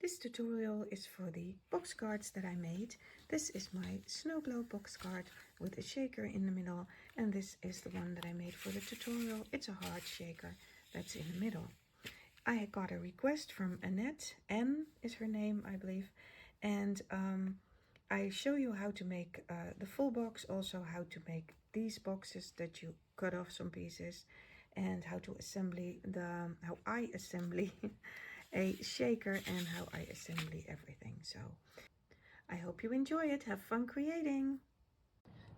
This tutorial is for the box cards that I made. This is my snow globe box card with a shaker in the middle, and this is the one that I made for the tutorial. It's a hard shaker that's in the middle. I had got a request from Annette, N is her name I believe, and I show you how to make the full box, also how to make these boxes that you cut off some pieces, and how I assembly a shaker and how I assembly everything. So I hope you enjoy it. Have fun creating.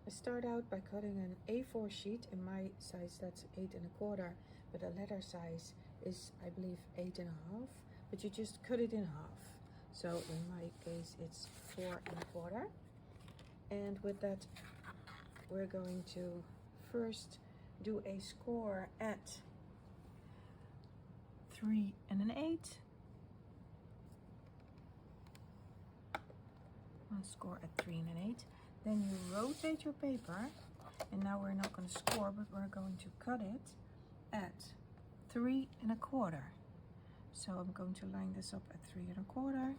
I start out by cutting an A4 sheet. In my size that's 8 1/4, but the letter size is I believe 8 1/2, but you just cut it in half. So in my case it's 4 1/4, and with that we're going to first do a score at 3 1/8. I'll score at 3 1/8. Then you rotate your paper, and now we're not going to score, but we're going to cut it at 3 1/4. So I'm going to line this up at 3 1/4,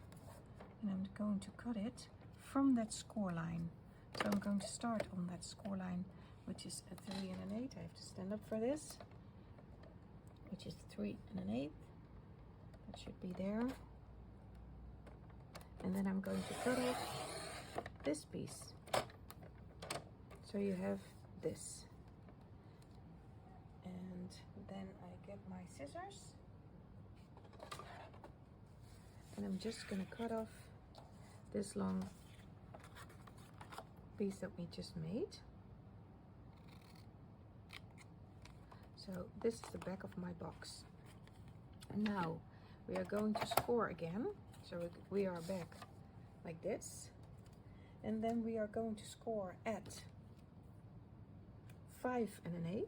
and I'm going to cut it from that score line. So I'm going to start on that score line, which is at 3 1/8. I have to stand up for this, which is 3 1/8. That should be there. And then I'm going to cut off this piece. So you have this. And then I get my scissors. And I'm just going to cut off this long piece that we just made. So this is the back of my box. And now we are going to score again. So we are back like this. And then we are going to score at 5 1/8.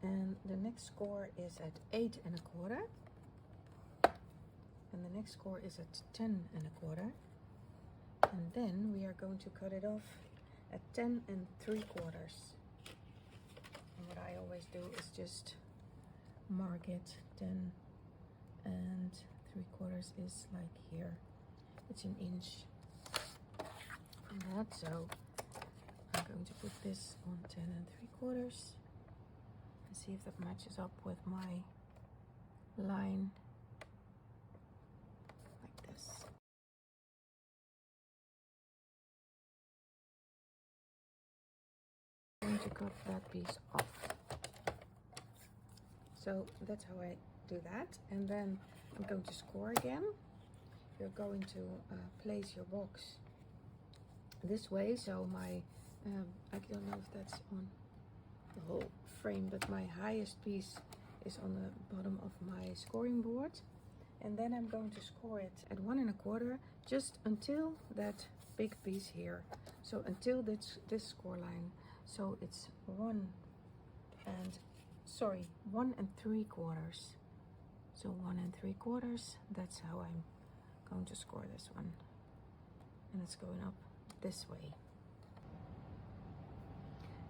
And the next score is at 8 1/4. And the next score is at 10 1/4. And then we are going to cut it off at 10 3/4. And what I always do is just mark it. 10 3/4 is like here. It's an inch from that, so I'm going to put this on 10 3/4 and see if that matches up with my line like this. I'm going to cut that piece off. So that's how I do that, and then I'm going to score again. You're going to place your box this way, so my I don't know if that's on the whole frame, but my highest piece is on the bottom of my scoring board, and then I'm going to score it at 1 1/4 just until that big piece here, so until this score line. So it's 1 3/4. So 1 3/4, that's how I'm going to score this one. And it's going up this way.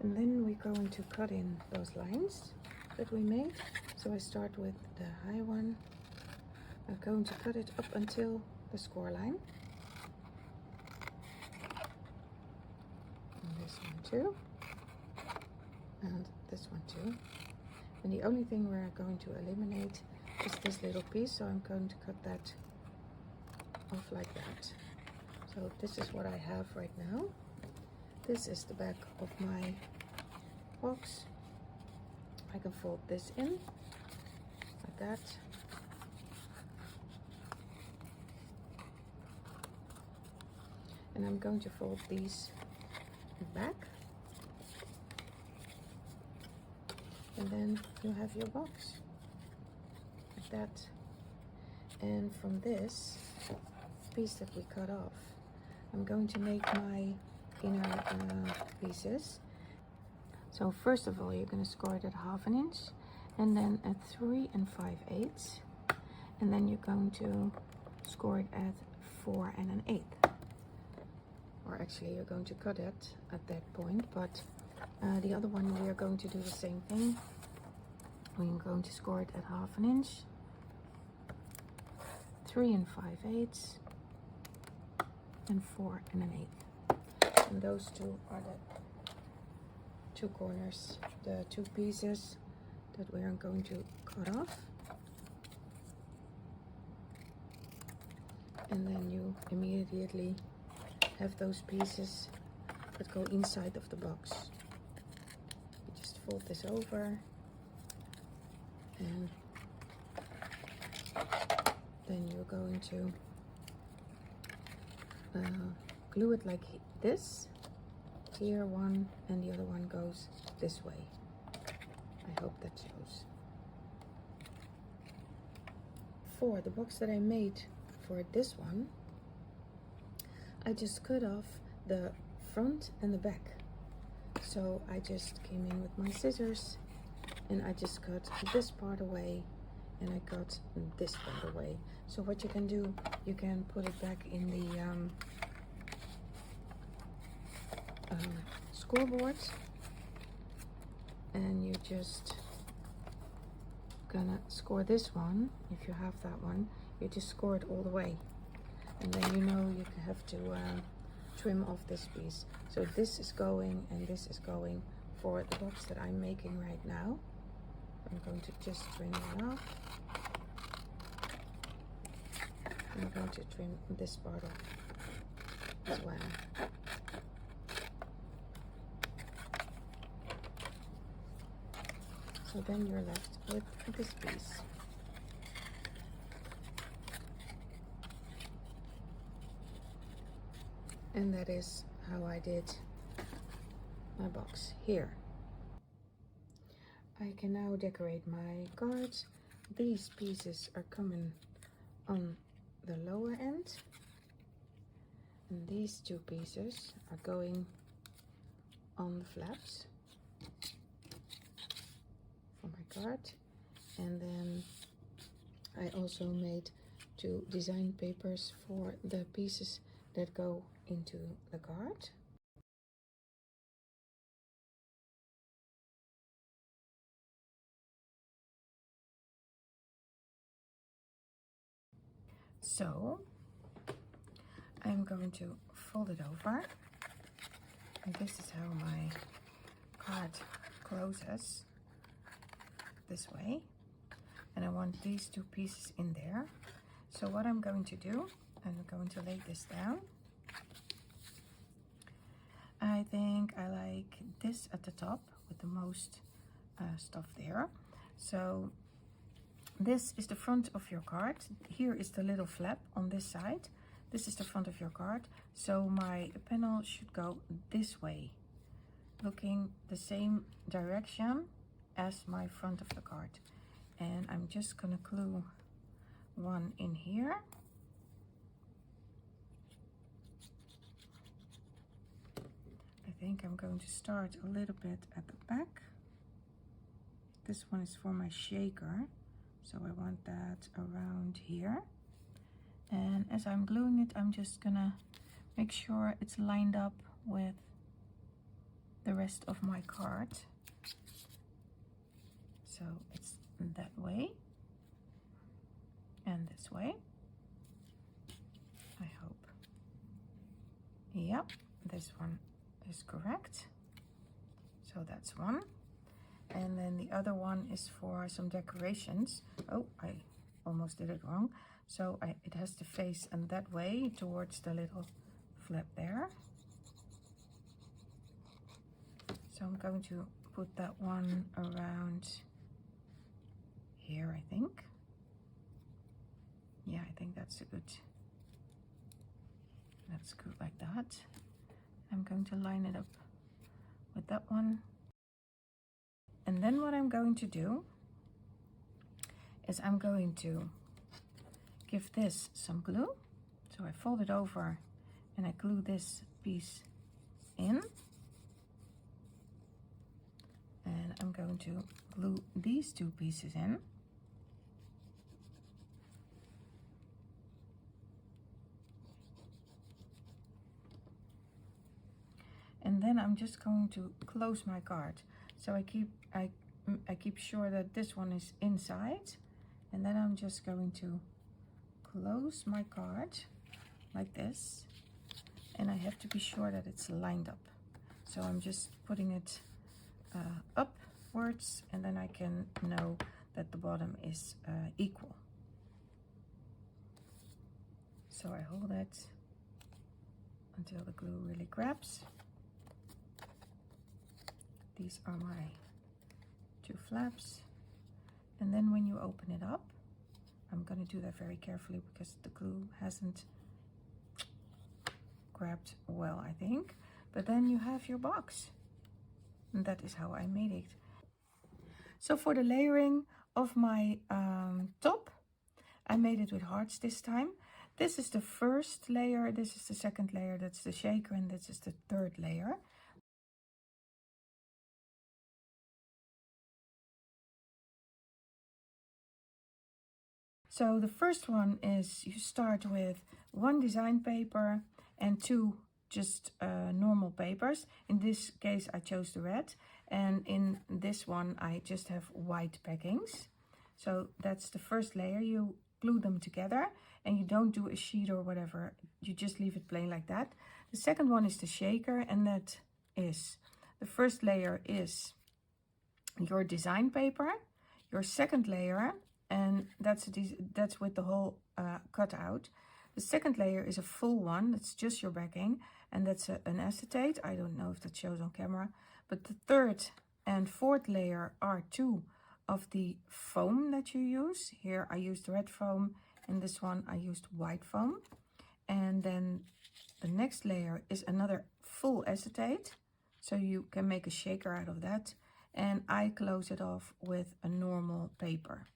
And then we're going to cut in those lines that we made. So I start with the high one. I'm going to cut it up until the score line. And this one too. And this one too. And the only thing we're going to eliminate is this little piece, so I'm going to cut that off like that. So this is what I have right now. This is the back of my box. I can fold this in like that. And I'm going to fold these back. And then you have your box like that. And from this piece that we cut off, I'm going to make my inner pieces. So first of all, you're going to score it at 1/2 inch, and then at 3 5/8, and then you're going to score it at 4 1/8. Or actually, you're going to cut it at that point, but the other one we are going to do the same thing. We're going to score it at 1/2 inch, 3 5/8, and 4 1/8. And those two are the two corners, the two pieces that we are going to cut off. And then you immediately have those pieces that go inside of the box. You just fold this over, and then you're going to glue it like this. Here one, and the other one goes this way. I hope that shows. For the box that I made for this one, I just cut off the front and the back. So I just came in with my scissors and I just cut this part away, and I cut this part away. So what you can do, you can put it back in the scoreboard, and you just gonna score this one. If you have that one, you just score it all the way, and then you know you have to trim off this piece. So this is going and this is going for the box that I'm making right now. I'm going to just trim it off. I'm going to trim this part off as well. So then you're left with this piece. And that is how I did my box here. I can now decorate my cards. These pieces are coming on the lower end, and these two pieces are going on the flaps for my card. And then I also made 2 design papers for the pieces that go into the card. So I'm going to fold it over, and this is how my card closes, this way. And I want these 2 pieces in there. So what I'm going to do, I'm going to lay this down. I think I like this at the top with the most stuff there. So this is the front of your card. Here is the little flap on this side. This is the front of your card. So my panel should go this way, looking the same direction as my front of the card. And I'm just gonna glue one in here. I think I'm going to start a little bit at the back. This one is for my shaker, so I want that around here. And as I'm gluing it, I'm just gonna make sure it's lined up with the rest of my card. So it's that way and this way, I hope. Yep, this one is correct. So that's one. And then the other one is for some decorations. Oh, I almost did it wrong. So it has to face and that way towards the little flap there. So I'm going to put that one around here, I think. Yeah, I think that's good like that. I'm going to line it up with that one. And then what I'm going to do is I'm going to give this some glue. So I fold it over and I glue this piece in. And I'm going to glue these 2 pieces in. And then I'm just going to close my card. So I I keep sure that this one is inside, and then I'm just going to close my card like this, and I have to be sure that it's lined up. So I'm just putting it upwards, and then I can know that the bottom is equal. So I hold it until the glue really grabs. These are my 2 flaps, and then when you open it up, I'm going to do that very carefully because the glue hasn't grabbed well, I think. But then you have your box, and that is how I made it. So for the layering of my top, I made it with hearts this time. This is the first layer, this is the second layer, that's the shaker, and this is the third layer. So the first one is you start with 1 design paper and 2 just normal papers. In this case I chose the red, and in this one I just have white backings. So that's the first layer. You glue them together and you don't do a sheet or whatever, you just leave it plain like that. The second one is the shaker, and that is, the first layer is your design paper, your second layer, and that's with the whole cut out. The second layer is a full one, that's just your backing, and that's an acetate. I don't know if that shows on camera, but the third and fourth layer are 2 of the foam that you use. Here I used red foam, and this one I used white foam. And then the next layer is another full acetate, so you can make a shaker out of that. And I close it off with a normal paper,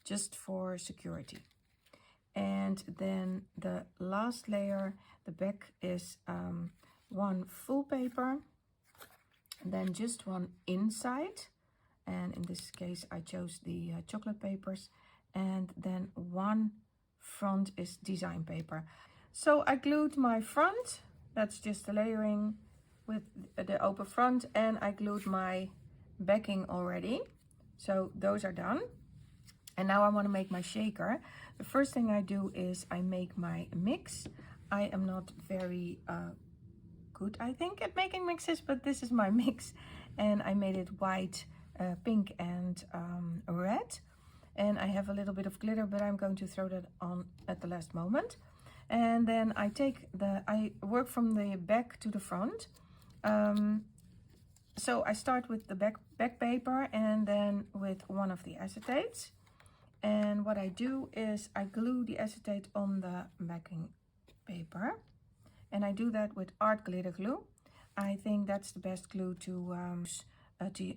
just for security. And then the last layer, the back, is 1 full paper, then just 1 inside, and in this case I chose the chocolate papers, and then 1 front is design paper. So I glued my front, that's just the layering with the open front, and I glued my backing already, so those are done. And now I want to make my shaker. The first thing I do is I make my mix. I am not very good, I think, at making mixes, but this is my mix. And I made it white, pink, and red. And I have a little bit of glitter, but I'm going to throw that on at the last moment. And then I work from the back to the front. So I start with the back paper, and then with 1 of the acetates. And what I do is I glue the acetate on the backing paper, and I do that with art glitter glue. I think that's the best glue to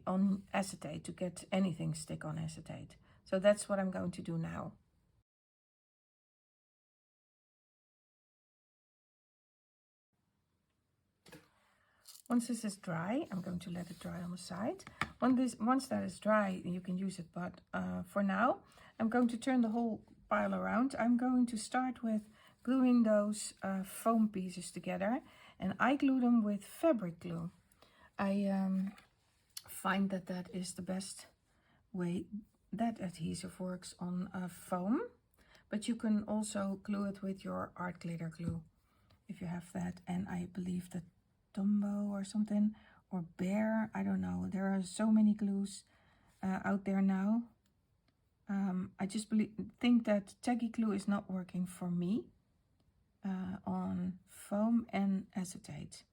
on acetate, to get anything stick on acetate. So that's what I'm going to do now. Once this is dry, I'm going to let it dry on the side. Once that is dry, you can use it, but for now, I'm going to turn the whole pile around. I'm going to start with gluing those foam pieces together, and I glue them with fabric glue. I find that that is the best way that adhesive works on foam, but you can also glue it with your art glitter glue if you have that. And I believe that Tombow or something, or Bear, I don't know, there are so many glues out there now. I just think that tacky glue is not working for me on foam and acetate.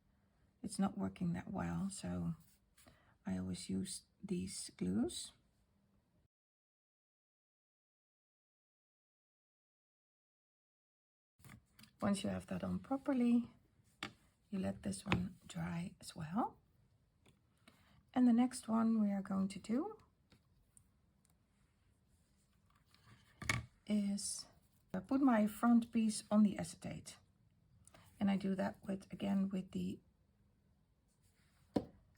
It's not working that well, so I always use these glues. Once you have that on properly, you let this one dry as well. And the next one we are going to do is put my front piece on the acetate. And I do that with the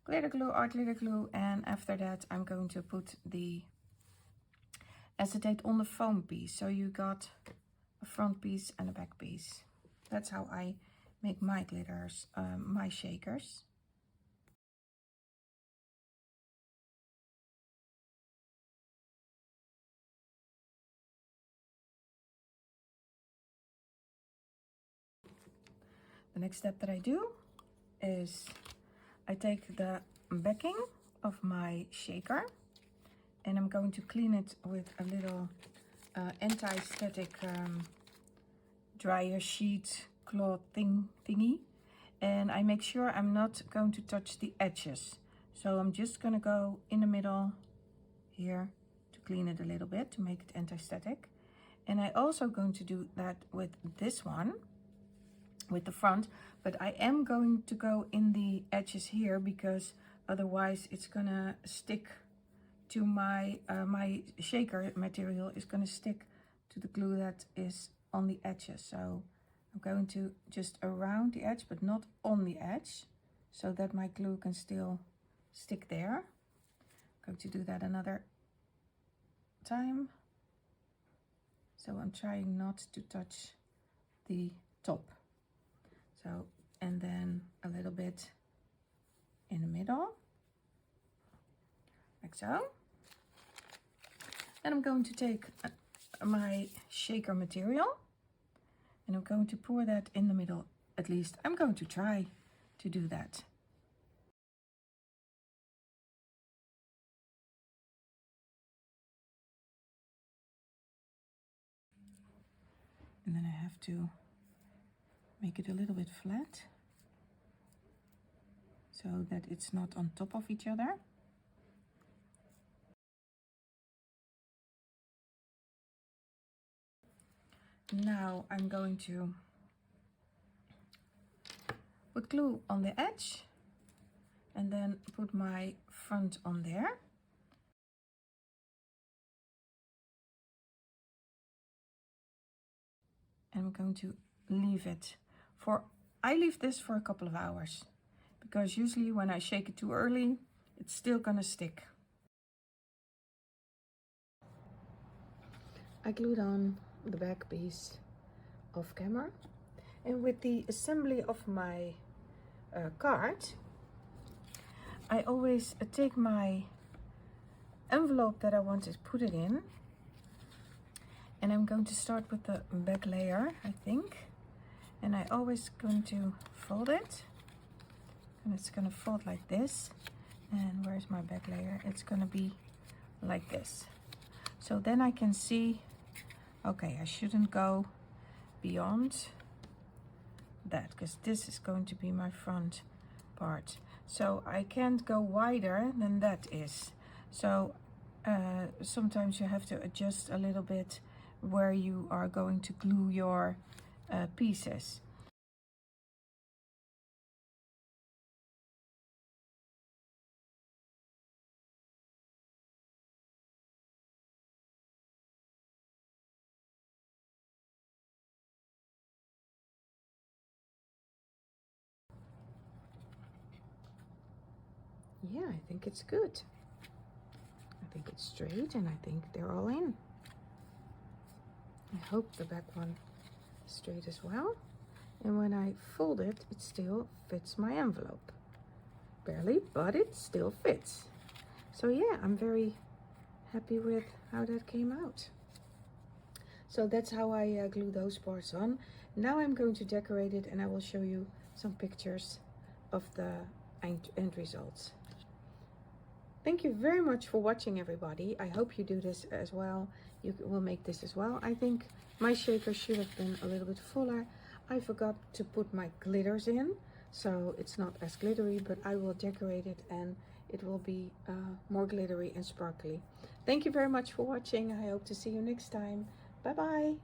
glitter glue, art glitter glue, and after that I'm going to put the acetate on the foam piece. So you got a front piece and a back piece. That's how I make my glitters, my shakers. The next step that I do is I take the backing of my shaker and I'm going to clean it with a little anti-static dryer sheet cloth thingy, and I make sure I'm not going to touch the edges. So I'm just going to go in the middle here to clean it a little bit to make it anti-static. And I also going to do that with this one, with the front, but I am going to go in the edges here because otherwise it's gonna stick to my my shaker material is gonna stick to the glue that is on the edges. So I'm going to just around the edge but not on the edge, so that my glue can still stick there. I'm going to do that another time. So I'm trying not to touch the top. So, and then a little bit in the middle, like so. Then I'm going to take my shaker material and I'm going to pour that in the middle. At least I'm going to try to do that. And then I have to make it a little bit flat so that it's not on top of each other. Now I'm going to put glue on the edge and then put my front on there. And I'm going to leave it for, I leave this for a couple of hours because usually when I shake it too early, it's still gonna stick. I glued on the back piece off camera, and with the assembly of my card, I always take my envelope that I want to put it in, and I'm going to start with the back layer, I think, and I always going to fold it, and it's going to fold like this. And where's my back layer? It's going to be like this. So then I can see, okay, I shouldn't go beyond that because this is going to be my front part. So I can't go wider than that is. So sometimes you have to adjust a little bit where you are going to glue your pieces. Yeah, I think it's good. I think it's straight and I think they're all in. I hope the back one is straight as well. And when I fold it, it still fits my envelope. Barely, but it still fits. So yeah, I'm very happy with how that came out. So that's how I glue those parts on. Now I'm going to decorate it and I will show you some pictures of the end results. Thank you very much for watching, everybody. I hope you do this as well. You will make this as well. I think my shaker should have been a little bit fuller. I forgot to put my glitters in, so it's not as glittery, but I will decorate it and it will be more glittery and sparkly. Thank you very much for watching. I hope to see you next time. Bye bye.